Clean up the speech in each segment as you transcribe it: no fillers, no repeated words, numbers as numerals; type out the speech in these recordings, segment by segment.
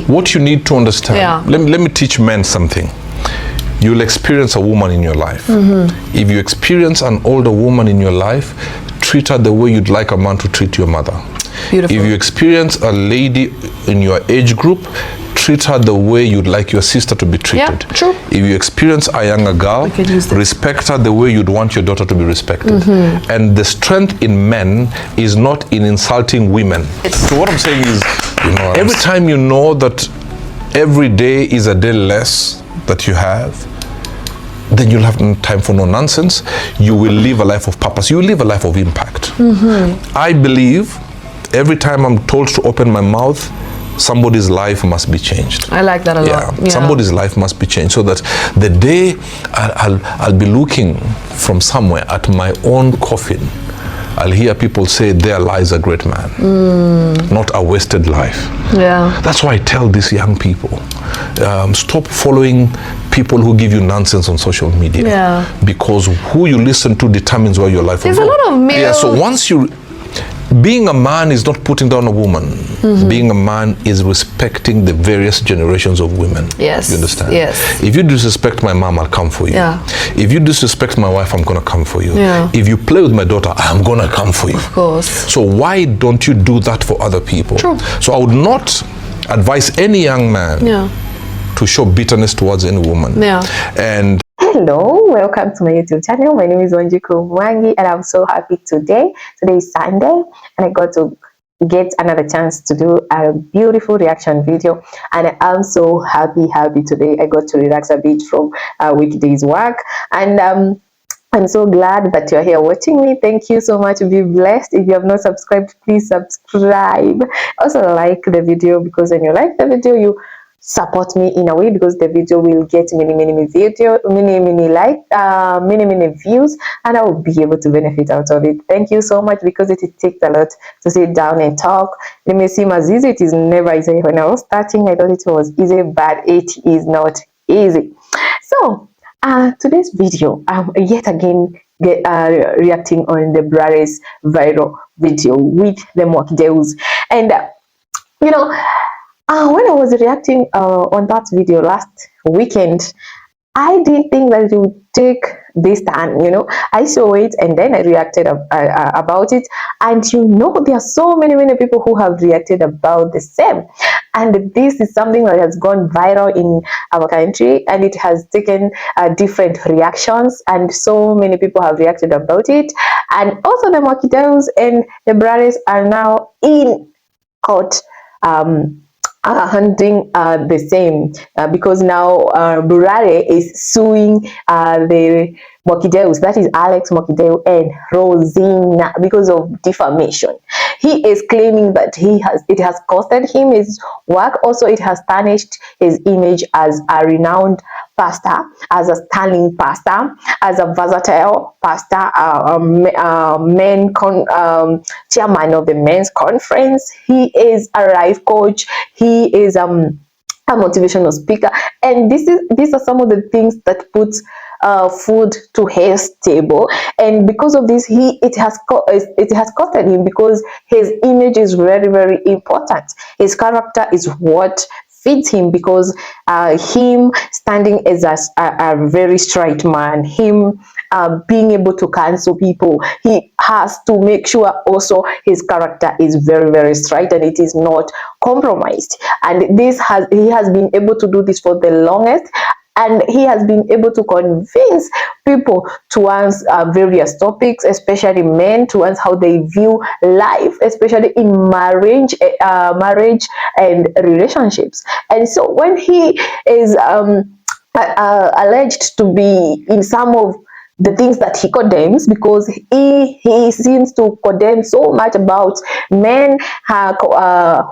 What you need to understand, let me teach men something. You'll experience a woman in your life. If you experience an older woman in your life, treat her the way you'd like a man to treat your mother. Beautiful. If you experience a lady in your age group, treat her the way you'd like your sister to be treated. Yeah, true. If you experience a younger girl, respect her the way you'd want your daughter to be respected. And the strength in men is not in insulting women. So what I'm saying is, every time you know that every day is a day less that you have, then you'll have time for no nonsense. You will live a life of purpose. You will live a life of impact. I believe every time I'm told to open my mouth, somebody's life must be changed. I like that a lot. Yeah. Somebody's life must be changed, so that the day I'll be looking from somewhere at my own coffin, I'll hear people say, there lies a great man, not a wasted life. Yeah. That's why I tell these young people, stop following people who give you nonsense on social media. Yeah. Because who you listen to determines where your life will go. There's a lot of male... Yeah, so once you... Being a man is not putting down a woman. Being a man is respecting the various generations of women. Yes. You understand? Yes. If you disrespect my mom, I'll come for you. Yeah. If you disrespect my wife, I'm gonna come for you. Yeah. If you play with my daughter, I'm gonna come for you. Of course. So why don't you do that for other people? True. So I would not advise any young man to show bitterness towards any woman. Yeah. And hello, welcome to my YouTube channel. My name is MWAKINDEU and I'm so happy today. Today is Sunday and I got to get another chance to do a beautiful reaction video, and I'm so happy today. I got to relax a bit from weekday's work, and I'm so glad that you're here watching me. Thank you so much. Be blessed. If you have not subscribed, please subscribe. Also like the video, because when you like the video, you support me in a way, because the video will get many views, and I will be able to benefit out of it. Thank you so much, because it takes a lot to sit down and talk. It may seem as easy. It is never easy. When I was starting, I thought it was easy, but it is not easy. So today's video, yet again reacting on the BURALE's viral video with the MWAKINDEUs. And when I was reacting on that video last weekend, I didn't think that it would take this time. I saw it and then I reacted about it, and there are so many people who have reacted about the same, and this is something that has gone viral in our country, and it has taken different reactions, and so many people have reacted about it. And also the MWAKINDEUs and the BURALEs are now in court hunting the same, because now BURALE is suing the MWAKINDEUs, that is Alex MWAKINDEU and ROZINZH, because of defamation. He is claiming that it has costed him his work. Also, it has tarnished his image as a renowned pastor, as a sterling pastor, as a versatile pastor, chairman of the men's conference. He is a life coach. He is a motivational speaker, and these are some of the things that puts food to his table. And because of this, it has costed him, because his image is very important. His character is what fits him, because him standing as a very straight man, him being able to cancel people, he has to make sure also his character is very straight and it is not compromised. And he has been able to do this for the longest, and he has been able to convince people to answer various topics, especially men, to answer how they view life, especially in marriage and relationships. And so when he is alleged to be in some of the things that he condemns, because he seems to condemn so much about men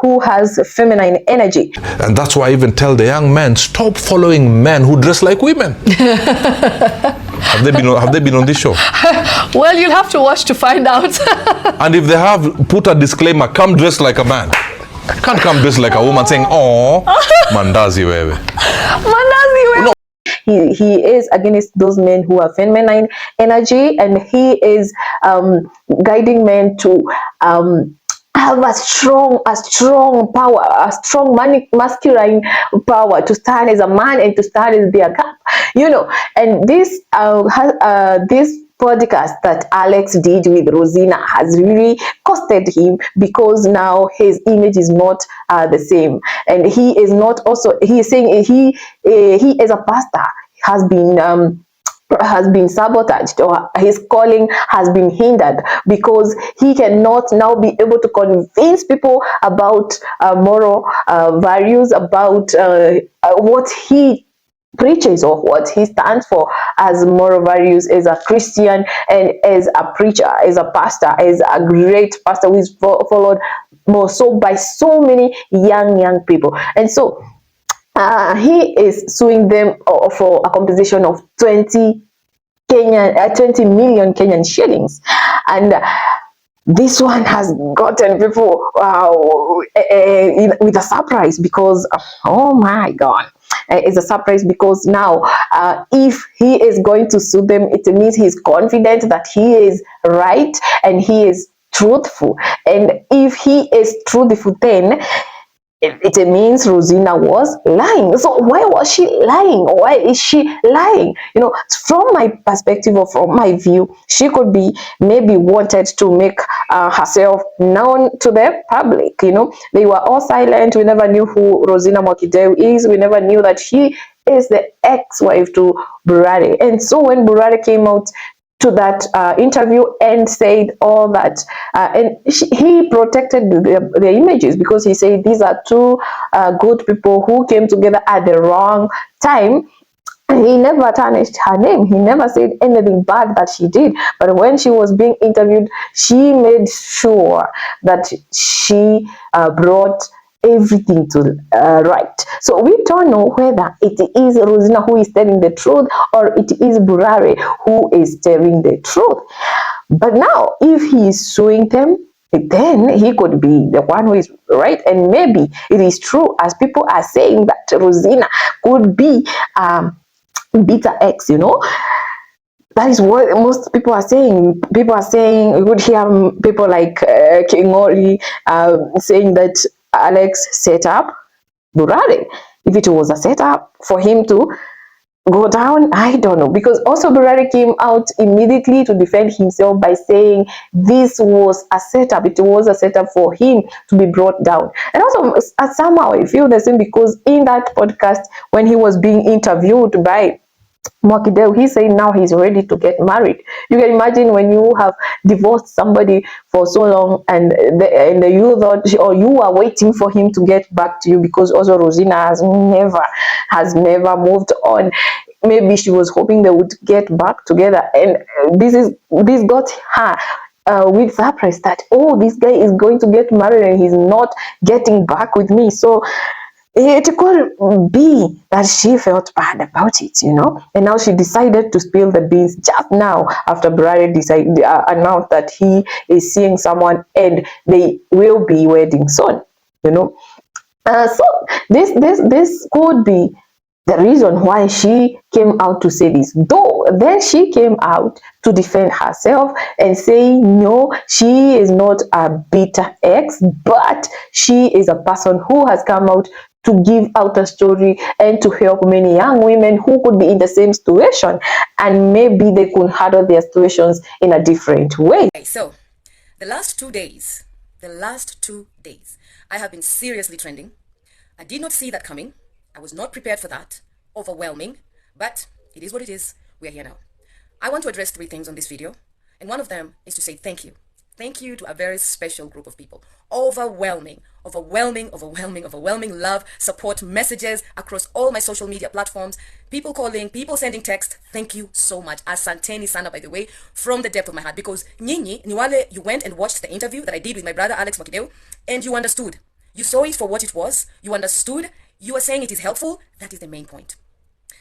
who has feminine energy. And that's why I even tell the young men, stop following men who dress like women. Have they been on this show? Well, you'll have to watch to find out. And if they have, put a disclaimer, come dressed like a man. Can't come dressed like a woman saying, oh, mandazi wewe. Mandazi wewe. No. He is against those men who have feminine energy, and he is guiding men to have a strong power, a strong masculine power to stand as a man and to stand as their gap, you know. And this this podcast that Alex did with Rosina has really costed him, because now his image is not the same, and he is not also, he is saying he as a pastor has been sabotaged, or his calling has been hindered, because he cannot now be able to convince people about moral values, about what he preaches, or what he stands for as moral values, as a Christian, and as a preacher, as a pastor, as a great pastor who is followed more so by so many young people. And so he is suing them for a compensation of 20 million Kenyan shillings. And this one has gotten people with a surprise, because oh my god, it's a surprise, because now if he is going to sue them, it means he's confident that he is right and he is truthful. And if he is truthful, then it means Rosina was lying. So why was she lying? Why is she lying? You know, from my perspective, or from my view, she could be maybe wanted to make herself known to the public. You know, they were all silent. We never knew who Rosina MWAKINDEU is. We never knew that she is the ex-wife to BURALE. And so when BURALE came out to that interview and said all that, and he protected the images, because he said these are two good people who came together at the wrong time. He never tarnished her name. He never said anything bad that she did. But when she was being interviewed, she made sure that she brought everything to right. So we don't know whether it is Rosina who is telling the truth, or it is BURALE who is telling the truth. But now, if he is suing them, then he could be the one who is right. And maybe it is true, as people are saying, that Rosina could be bitter ex, you know. That is what most people are saying. People are saying, we would hear people like King Ori saying that Alex set up BURALE. If it was a setup for him to go down, I don't know. Because also BURALE came out immediately to defend himself by saying this was a setup. It was a setup for him to be brought down. And also somehow I feel the same, because in that podcast, when he was being interviewed by MWAKINDEU, he said now he's ready to get married. You can imagine when you have divorced somebody for so long, and you thought, or you are waiting for him to get back to you, because also Rosina has never moved on. Maybe she was hoping they would get back together, and this got her with surprise that, oh, this guy is going to get married and he's not getting back with me. So it could be that she felt bad about it, you know, and now she decided to spill the beans just now, after BURALE announced that he is seeing someone and they will be wedding soon, you know. So this could be the reason why she came out to say this. Though then she came out to defend herself and say no, she is not a bitter ex, but she is a person who has come out to give out a story and to help many young women who could be in the same situation, and maybe they could handle their situations in a different way. Okay, so the last 2 days, I have been seriously trending. I did not see that coming. I was not prepared for that. Overwhelming, but it is what it is. We are here now. I want to address 3 things on this video, and one of them is to say thank you. Thank you to a very special group of people. Overwhelming love, support, messages across all my social media platforms. People calling, people sending text. Thank you so much. Asanteni sana, by the way, from the depth of my heart. Because nyinyi, niwale, you went and watched the interview that I did with my brother Alex MWAKINDEU, and you understood. You saw it for what it was. You understood. You are saying it is helpful. That is the main point.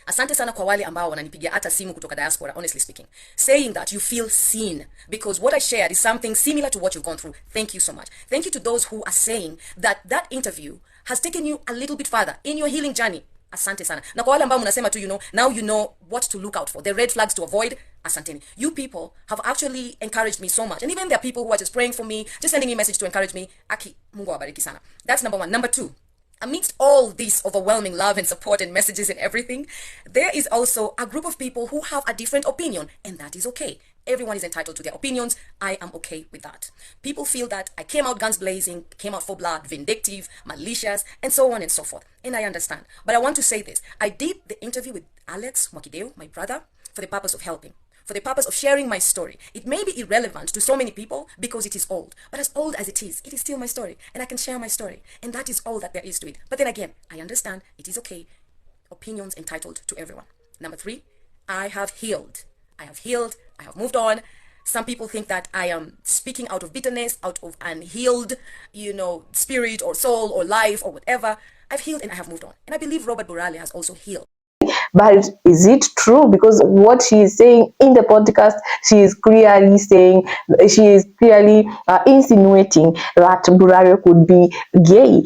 Asante sana kwa wale ambao wananipigia hata simu kutoka diaspora, honestly speaking, saying that you feel seen because what I shared is something similar to what you've gone through. Thank you so much. Thank you to those who are saying that that interview has taken you a little bit further in your healing journey. Asante sana. Na kwa wale ambao mnasema tu, now you know what to look out for, the red flags to avoid. Asanteni. You people have actually encouraged me so much. And even there are people who are just praying for me, just sending me a message to encourage me. Aki, Mungu awabariki sana. That's number one. Number two, amidst all this overwhelming love and support and messages and everything, there is also a group of people who have a different opinion, and that is okay. Everyone is entitled to their opinions. I am okay with that. People feel that I came out guns blazing, came out full blood, vindictive, malicious, and so on and so forth. And I understand. But I want to say this. I did the interview with MWAKINDEU, my brother, for the purpose of helping, for the purpose of sharing my story. It may be irrelevant to so many people because it is old. But as old as it is still my story. And I can share my story. And that is all that there is to it. But then again, I understand it is okay. Opinions entitled to everyone. Number three, I have healed. I have healed. I have moved on. Some people think that I am speaking out of bitterness, out of unhealed, spirit or soul or life or whatever. I've healed and I have moved on. And I believe Robert BURALE has also healed. But is it true? Because what she is saying in the podcast, she is clearly saying, she is clearly insinuating that BURALE could be gay.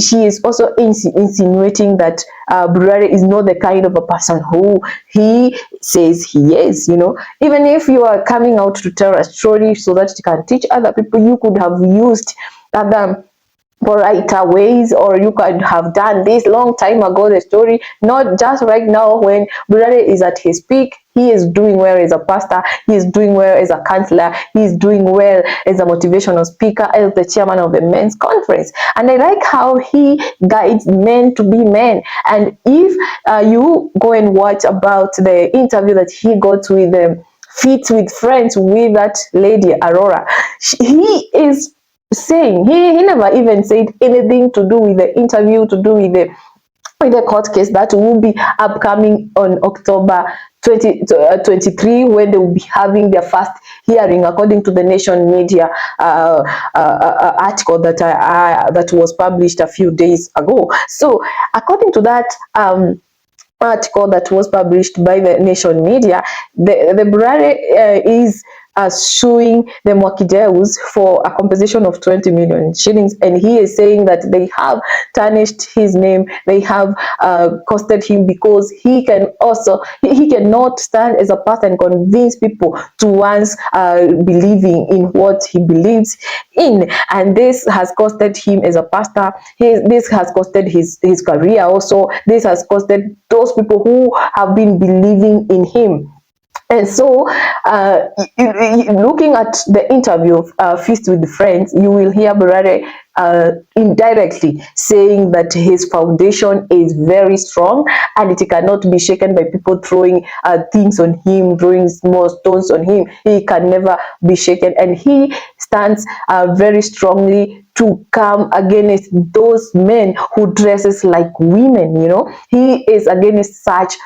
She is also insinuating that BURALE is not the kind of a person who he says he is, Even if you are coming out to tell a story so that you can teach other people, you could have used other brighter ways, or you could have done this long time ago, the story, not just right now when BURALE is at his peak. He is doing well as a pastor, he is doing well as a counselor, he is doing well as a motivational speaker, as the chairman of the men's conference. And I like how he guides men to be men. And if you go and watch about the interview that he got with Fit with Friends with that lady Aurora, he is saying, he never even said anything to do with the interview, to do with the court case that will be upcoming on October 2023, when they will be having their first hearing, according to the Nation Media article that was published a few days ago. So according to that article that was published by the Nation Media, the BURALE is suing the MWAKINDEUs for a compensation of 20 million shillings, and he is saying that they have tarnished his name, they have costed him, because he cannot stand as a person and convince people to once believing in what he believes in, and this has costed him as a pastor. This has costed his career also. This has costed those people who have been believing in him. And so, looking at the interview of Feast with Friends, you will hear BURALE indirectly saying that his foundation is very strong and it cannot be shaken by people throwing things on him, throwing small stones on him. He can never be shaken, and he stands very strongly to come against those men who dresses like women. He is against such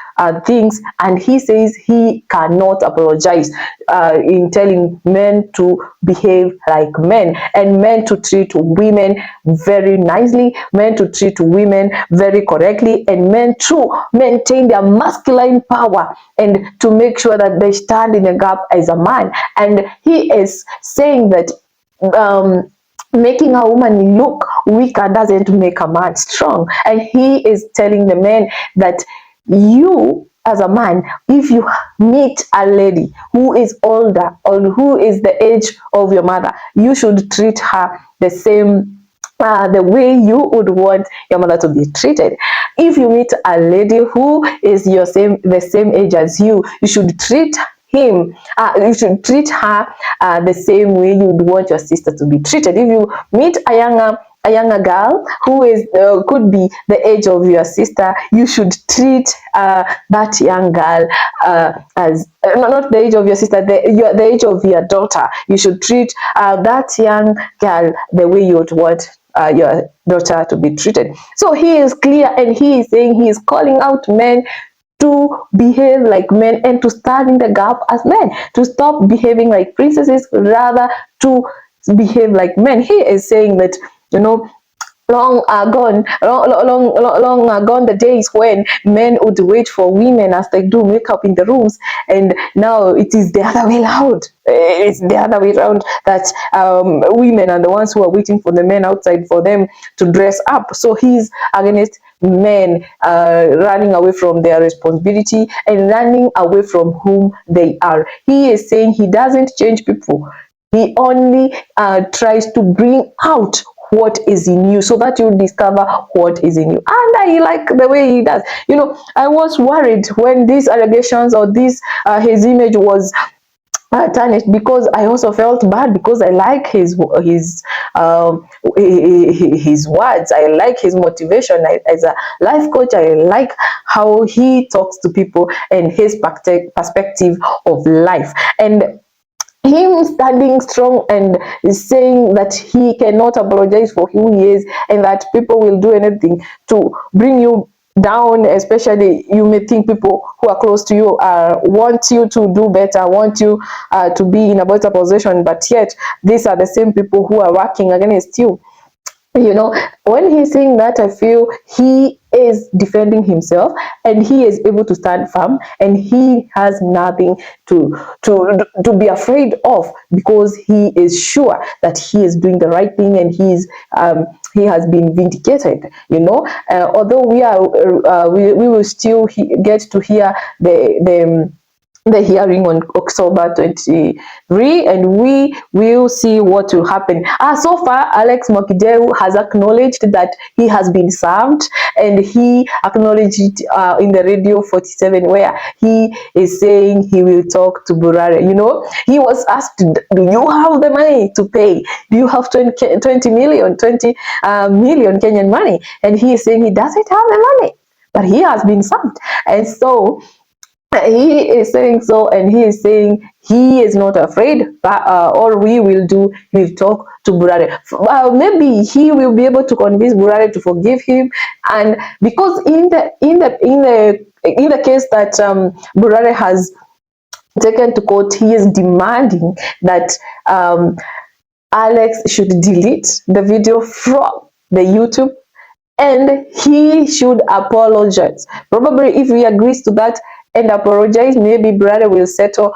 things, and he says he cannot apologize in telling men to behave like men, and men to treat women very nicely, men to treat women very correctly, and men to maintain their masculine power and to make sure that they stand in a gap as a man. And he is saying that making a woman look weaker doesn't make a man strong. And he is telling the men that you, as a man, if you meet a lady who is older or who is the age of your mother, you should treat her the same the way you would want your mother to be treated. If you meet a lady who is the same age as you, you should treat you should treat her the same way you would want your sister to be treated. If you meet a younger girl who is could be the age of your sister, you should treat that young girl as not the age of your sister, the age of your daughter. You should treat that young girl the way you would want your daughter to be treated. So he is clear, and he is saying, he is calling out men to behave like men and to stand in the gap as men, to stop behaving like princesses, rather to behave like men. He is saying that, long gone the days when men would wait for women as they do makeup in the rooms, and now it is the other way around. It's the other way around, that women are the ones who are waiting for the men outside for them to dress up. So he's against men running away from their responsibility and running away from whom they are. He is saying he doesn't change people. He only tries to bring out what is in you so that you discover what is in you. And I like the way he does. You know, I was worried when these allegations or this his image was tarnished, because I also felt bad, because I like his words, I like his motivation. As a life coach, I like how he talks to people and his perspective of life, and him standing strong and saying that he cannot apologize for who he is, and that people will do anything to bring you down. Especially, you may think people who are close to you want you to do better, want you to be in a better position, but yet these are the same people who are working against you. You know, when he's saying that, I feel he is defending himself and he is able to stand firm, and he has nothing to be afraid of, because he is sure that he is doing the right thing, and he has been vindicated. You know, although we will still get to hear the hearing on October 23, and we will see what will happen. So far, Alex MWAKINDEU has acknowledged that he has been served, and he acknowledged it in the Radio 47, where he is saying he will talk to BURALE. You know, he was asked, do you have the money to pay? Do you have 20 million Kenyan money? And he is saying he doesn't have the money, but he has been served. And so he is saying so, and he is saying he is not afraid, but all we will do, we'll talk to BURALE. Maybe he will be able to convince BURALE to forgive him, and because in the case that BURALE has taken to court, he is demanding that Alex should delete the video from the YouTube, and he should apologize. Probably if he agrees to that and apologize, maybe BURALE will settle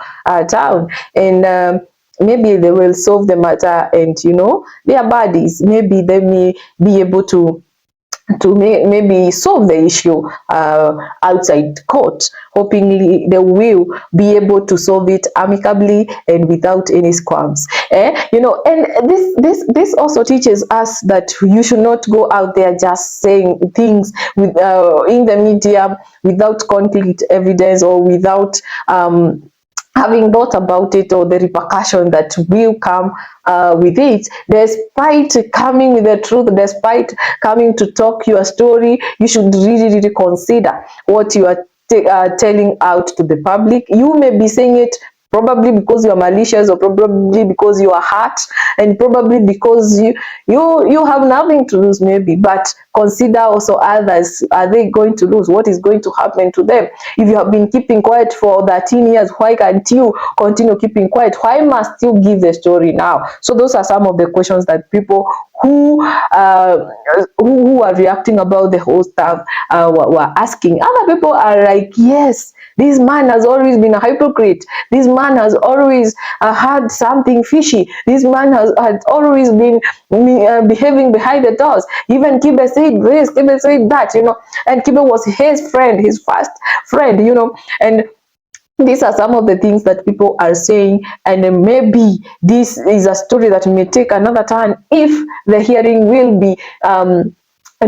down, and maybe they will solve the matter, and you know, they are buddies. Maybe they may be able to maybe solve the issue outside court. Hopingly they will be able to solve it amicably and without any squabs. You know, and this also teaches us that you should not go out there just saying things with in the media without concrete evidence, or without having thought about it, or the repercussion that will come with it. Despite coming with the truth, despite coming to talk your story, you should really consider what you are telling out to the public. You may be saying it probably because you are malicious, or probably because you are hurt, and probably because you have nothing to lose, maybe. But consider also others. Are they going to lose? What is going to happen to them? If you have been keeping quiet for 13 years, why can't you continue keeping quiet? Why must you give the story now? So those are some of the questions that people who are reacting about the whole stuff were asking. Other people are like, yes, this man has always been a hypocrite. This man has always had something fishy. This man has always been behaving behind the doors. Even Kibe said this, Kibe said that, you know, and Kibe was his friend, his first friend, you know, and these are some of the things that people are saying, and maybe this is a story that may take another turn if the hearing will be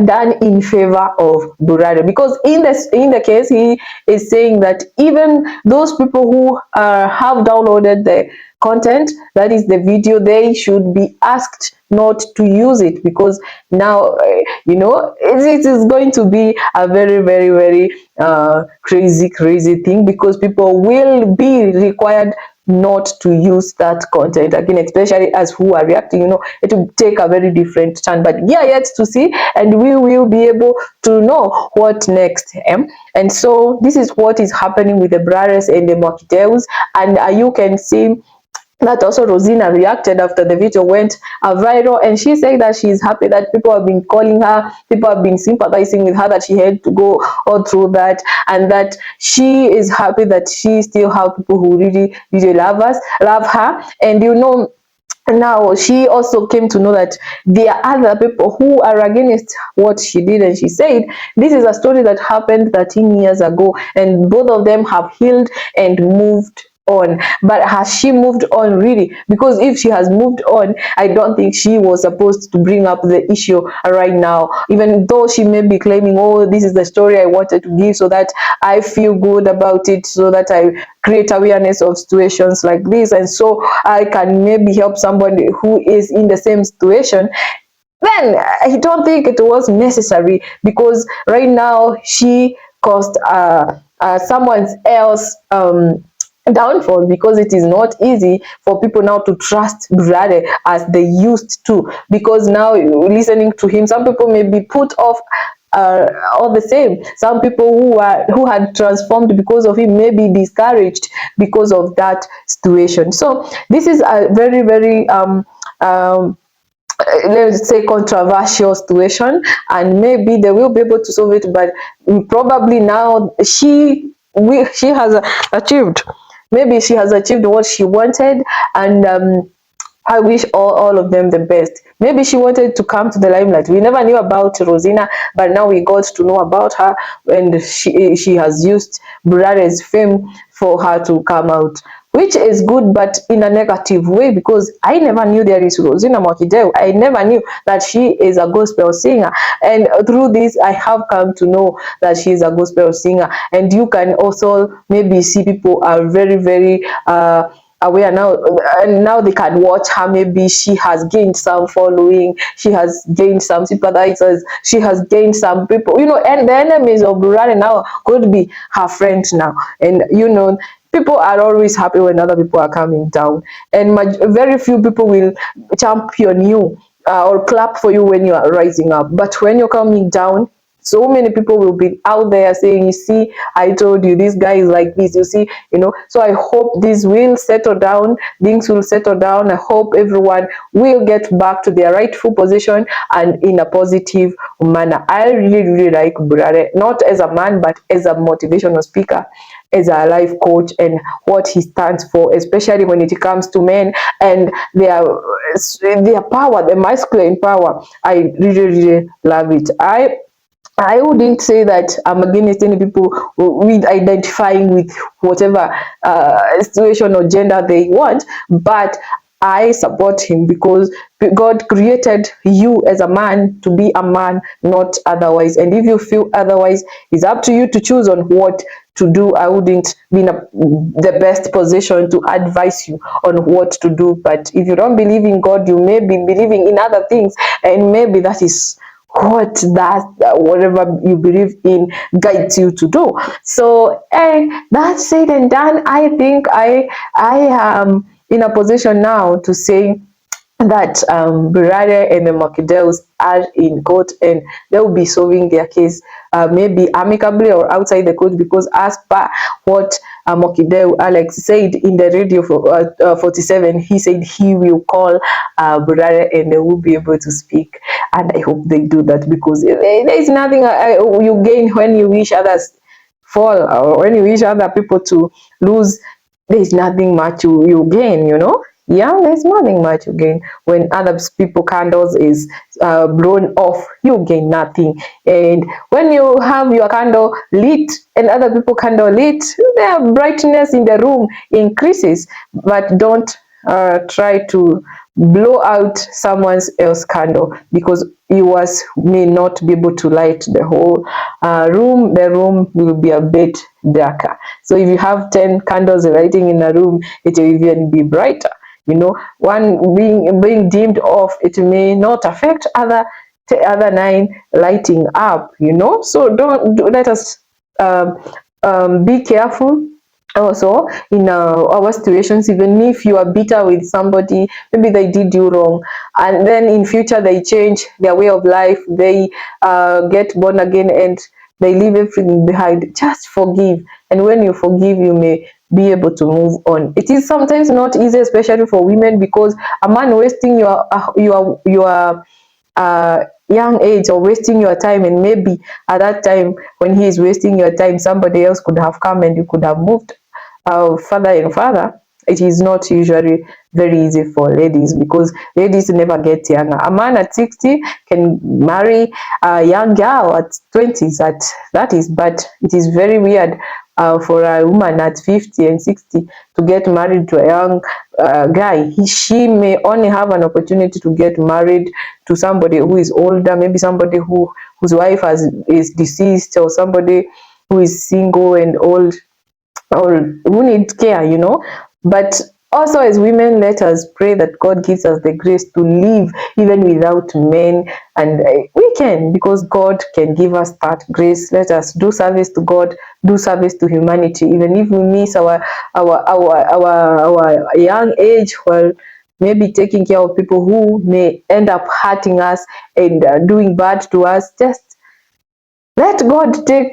done in favor of BURALE, because in the case he is saying that even those people who have downloaded the content, that is the video, they should be asked not to use it, because now you know, it is going to be a very crazy thing, because people will be required not to use that content again, especially as who are reacting. You know, it will take a very different turn, but yeah, yet to see, and we will be able to know what next. And so this is what is happening with the BURALEs and the MWAKINDEUs, and you can see that also Rosina reacted after the video went viral, and she said that she is happy that people have been calling her, people have been sympathizing with her, that she had to go all through that, and that she is happy that she still have people who really love her. And you know, now she also came to know that there are other people who are against what she did, and she said this is a story that happened 13 years ago, and both of them have healed and moved on. But has she moved on really? Because if she has moved on, I don't think she was supposed to bring up the issue right now, even though she may be claiming, oh, this is the story I wanted to give so that I feel good about it, so that I create awareness of situations like this, and so I can maybe help somebody who is in the same situation. Then I don't think it was necessary, because right now she caused someone else downfall, because it is not easy for people now to trust Burale as they used to, because now listening to him, some people may be put off all the same. Some people who had transformed because of him may be discouraged because of that situation. So this is a very, very let's say controversial situation, and maybe they will be able to solve it, but probably now she has achieved, maybe she has achieved what she wanted, and I wish all of them the best. Maybe she wanted to come to the limelight. We never knew about Rosina, but now we got to know about her, and she has used Burale's fame for her to come out, which is good, but in a negative way, because I never knew there is Rosina MWAKINDEU. I never knew that she is a gospel singer, and through this I have come to know that she is a gospel singer. And you can also maybe see people are very, very aware now, and now they can watch her. Maybe she has gained some following, she has gained some sympathizers, she has gained some people, and the enemies of Burale now could be her friends now. And people are always happy when other people are coming down, and very few people will champion you or clap for you when you are rising up. But when you're coming down, so many people will be out there saying, you see, I told you, this guy is like this, you see, so I hope this will settle down, things will settle down. I hope everyone will get back to their rightful position and in a positive manner. I really, really like Burale, not as a man, but as a motivational speaker, as a life coach, and what he stands for, especially when it comes to men and their power, the masculine power. I really, really love it. I wouldn't say that I'm against any people with identifying with whatever situation or gender they want, but I support him because God created you as a man to be a man, not otherwise. And if you feel otherwise, it's up to you to choose on what to do. I wouldn't be in the best position to advise you on what to do. But if you don't believe in God, you may be believing in other things, and maybe that is whatever you believe in guides you to do. So that's said and done. I think I am in a position now to say that Burale and the MWAKINDEUs are in court, and they will be solving their case maybe amicably or outside the court, because as per what MWAKINDEU Alex said in the radio for 47, he said he will call Burale and they will be able to speak, and I hope they do that, because there is nothing you gain when you wish others fall, or when you wish other people to lose. There is nothing much you gain, yeah, there's nothing much you gain. When other people candles is blown off, you gain nothing. And when you have your candle lit and other people candle lit, their brightness in the room increases. But don't try to blow out someone else's candle, because yours may not be able to light the whole room. The room will be a bit darker. So if you have 10 candles lighting in a room, it will even be brighter. One being dimmed off, it may not affect other 9 lighting up. So don't let us be careful. Also, in our situations, even if you are bitter with somebody, maybe they did you wrong, and then in future they change their way of life, they get born again, and they leave everything behind. Just forgive, and when you forgive, you may be able to move on. It is sometimes not easy, especially for women, because a man wasting your young age or wasting your time, and maybe at that time when he is wasting your time, somebody else could have come and you could have moved further and further. it is not usually very easy for ladies, because ladies never get younger. A man at 60 can marry a young girl at 20s, that is, but it is very weird for a woman at 50 and 60 to get married to a young guy. She may only have an opportunity to get married to somebody who is older, maybe somebody whose wife is deceased, or somebody who is single and old, or who needs care, you know. But also, as women, let us pray that God gives us the grace to live even without men, and we can, because God can give us that grace. Let us do service to God, do service to humanity, even if we miss our young age, while maybe taking care of people who may end up hurting us and doing bad to us. Just let God take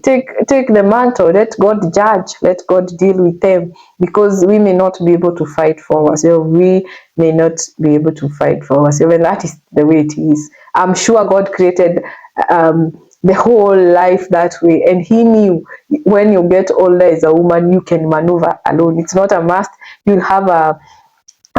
the mantle. Let God judge. Let God deal with them, because we may not be able to fight for ourselves. We may not be able to fight for ourselves, and that is the way it is. I'm sure God created the whole life that way, and He knew when you get older as a woman, you can maneuver alone. It's not a must. You'll have a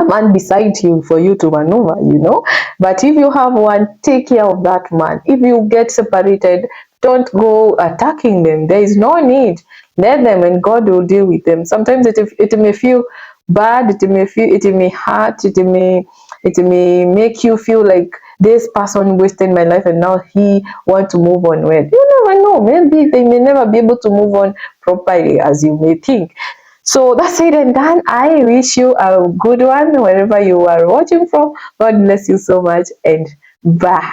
man beside you for you to maneuver, you know. But if you have one, take care of that man. If you get separated, don't go attacking them. There is no need. Let them, and God will deal with them. Sometimes it may feel bad, it may hurt, it may make you feel like this person wasted my life and now he want to move on. Well, you never know. Maybe they may never be able to move on properly as you may think. So that's it and done. I wish you a good one wherever you are watching from. God bless you so much, and bye.